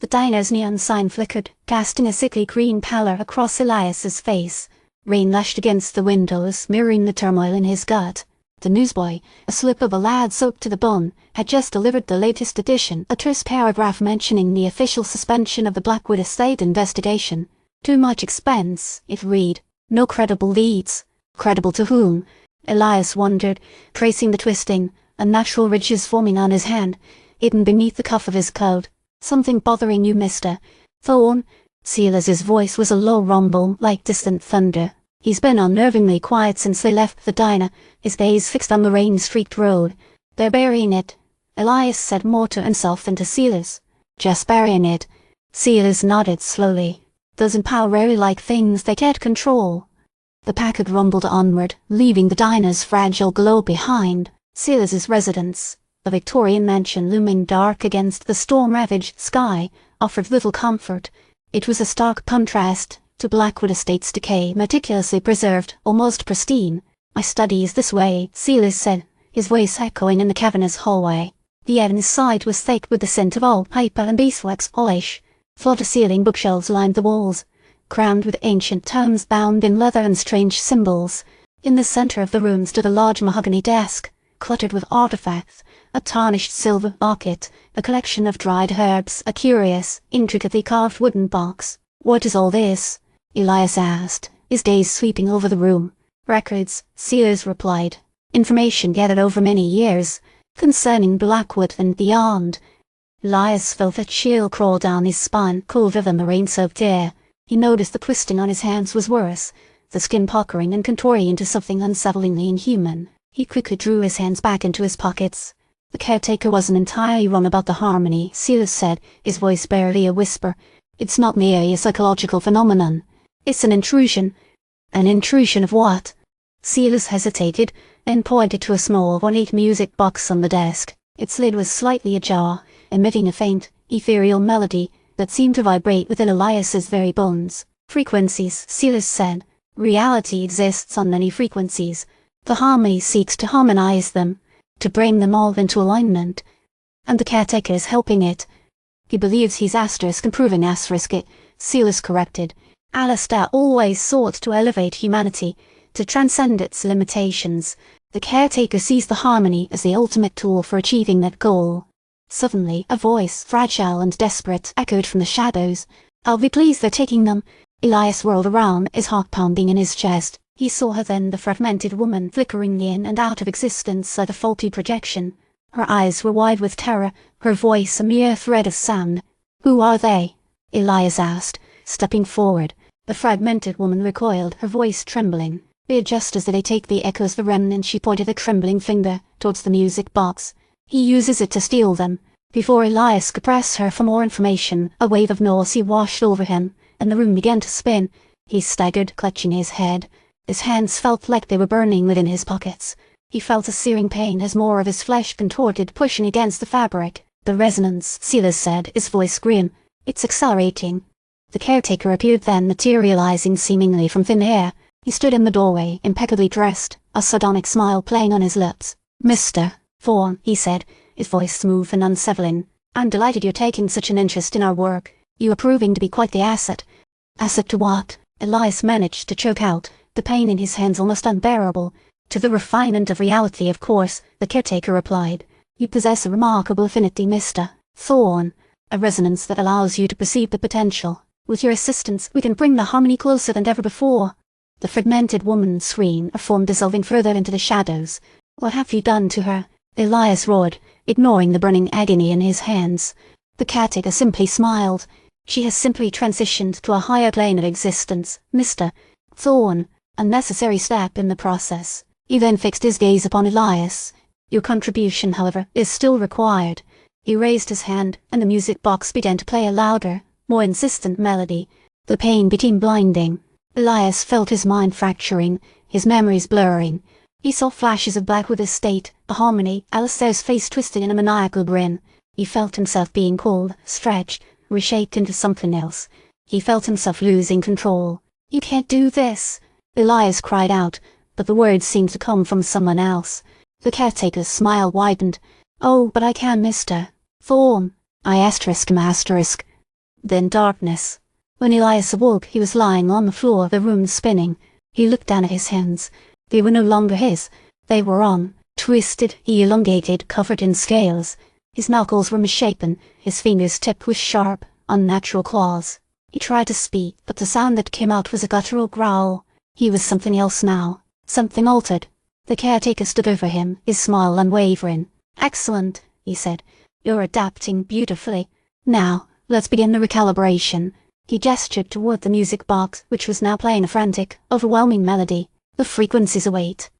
The diner's neon sign flickered, casting a sickly green pallor across Elias's face. Rain lashed against the windows, mirroring the turmoil in his gut. The newsboy, a slip of a lad soaked to the bone, had just delivered the latest edition, a terse paragraph mentioning the official suspension of the Blackwood Estate investigation. Too much expense, it read. No credible leads. Credible to whom? Elias wondered, tracing the twisting, unnatural ridges forming on his hand, hidden beneath the cuff of his coat. Something bothering you, Mr. Thorne? Silas's voice was a low rumble, like distant thunder. He's been unnervingly quiet since they left the diner, his gaze fixed on the rain-streaked road. They're burying it, Elias said more to himself than to Silas. Just burying it. Silas nodded slowly. Doesn't power rarely like things they can't control. The Packard rumbled onward, leaving the diner's fragile glow behind. Silas's residence, the Victorian mansion looming dark against the storm-ravaged sky, offered little comfort. It was a stark contrast to Blackwood Estate's decay, meticulously preserved, almost pristine. My study is this way, Silas said, his voice echoing in the cavernous hallway. The air inside was thick with the scent of old paper and beeswax polish. Floor-to-ceiling bookshelves lined the walls, crowned with ancient tomes bound in leather and strange symbols. In the center of the room stood a large mahogany desk, cluttered with artifacts, a tarnished silver bucket, a collection of dried herbs, a curious, intricately carved wooden box. What is all this? Elias asked, his gaze sweeping over the room. Records, Silas replied. Information gathered over many years, concerning Blackwood and beyond. Elias felt a chill crawl down his spine, colder than the rain-soaked air. He noticed the twisting on his hands was worse, the skin puckering and contouring into something unsettlingly inhuman. He quickly drew his hands back into his pockets. The caretaker wasn't entirely wrong about the harmony, Silas said, his voice barely a whisper. It's not merely a psychological phenomenon. It's an intrusion. An intrusion of what? Silas hesitated, then pointed to a small ornate music box on the desk. Its lid was slightly ajar, emitting a faint, ethereal melody that seemed to vibrate within Elias's very bones. Frequencies, Silas said. Reality exists on many frequencies. The harmony seeks to harmonize them, to bring them all into alignment. And the caretaker is helping it. He believes he's asterisk and proving asterisk it, Silas corrected. Alistair always sought to elevate humanity, to transcend its limitations. The caretaker sees the harmony as the ultimate tool for achieving that goal. Suddenly, a voice, fragile and desperate, echoed from the shadows. I'll be pleased they're taking them. Elias whirled around, his heart pounding in his chest. He saw her then, the fragmented woman, flickering in and out of existence like a faulty projection. Her eyes were wide with terror, her voice a mere thread of sound. Who are they? Elias asked, stepping forward. The fragmented woman recoiled, her voice trembling. Be just as they take the echoes the remnant, she pointed a trembling finger towards the music box. He uses it to steal them. Before Elias could press her for more information, a wave of nausea washed over him, and the room began to spin. He staggered, clutching his head. His hands felt like they were burning within his pockets. He felt a searing pain as more of his flesh contorted, pushing against the fabric. The resonance, Silas said, his voice grim. It's accelerating. The caretaker appeared then, materializing seemingly from thin air. He stood in the doorway, impeccably dressed, a sardonic smile playing on his lips. Mr. Thorne, he said, his voice smooth and unsettling. I'm delighted you're taking such an interest in our work. You are proving to be quite the asset. Asset to what? Elias managed to choke out, the pain in his hands almost unbearable. To the refinement of reality, of course, the caretaker replied. You possess a remarkable affinity, Mr. Thorne, a resonance that allows you to perceive the potential. With your assistance, we can bring the harmony closer than ever before. The fragmented woman screamed, a form dissolving further into the shadows. What have you done to her? Elias roared, ignoring the burning agony in his hands. The caretaker simply smiled. She has simply transitioned to a higher plane of existence, Mr. Thorne, a necessary step in the process. He then fixed his gaze upon Elias. Your contribution, however, is still required. He raised his hand, and the music box began to play a louder, more insistent melody. The pain became blinding. Elias felt his mind fracturing, his memories blurring. He saw flashes of Blackwood Estate, the harmony, Alistair's face twisted in a maniacal grin. He felt himself being called, stretched, reshaped into something else. He felt himself losing control. You can't do this, Elias cried out, but the words seemed to come from someone else. The caretaker's smile widened. Oh, but I can, Mr. Thorne. I asterisk him asterisk. Then darkness. When Elias awoke, he was lying on the floor, the room spinning. He looked down at his hands. They were no longer his. They were wrong, twisted, elongated, covered in scales. His knuckles were misshapen, his fingers tipped with sharp, unnatural claws. He tried to speak, but the sound that came out was a guttural growl. He was something else now, something altered. The caretaker stood over him, his smile unwavering. "Excellent," he said. "You're adapting beautifully. Now, let's begin the recalibration." He gestured toward the music box, which was now playing a frantic, overwhelming melody. "The frequencies await.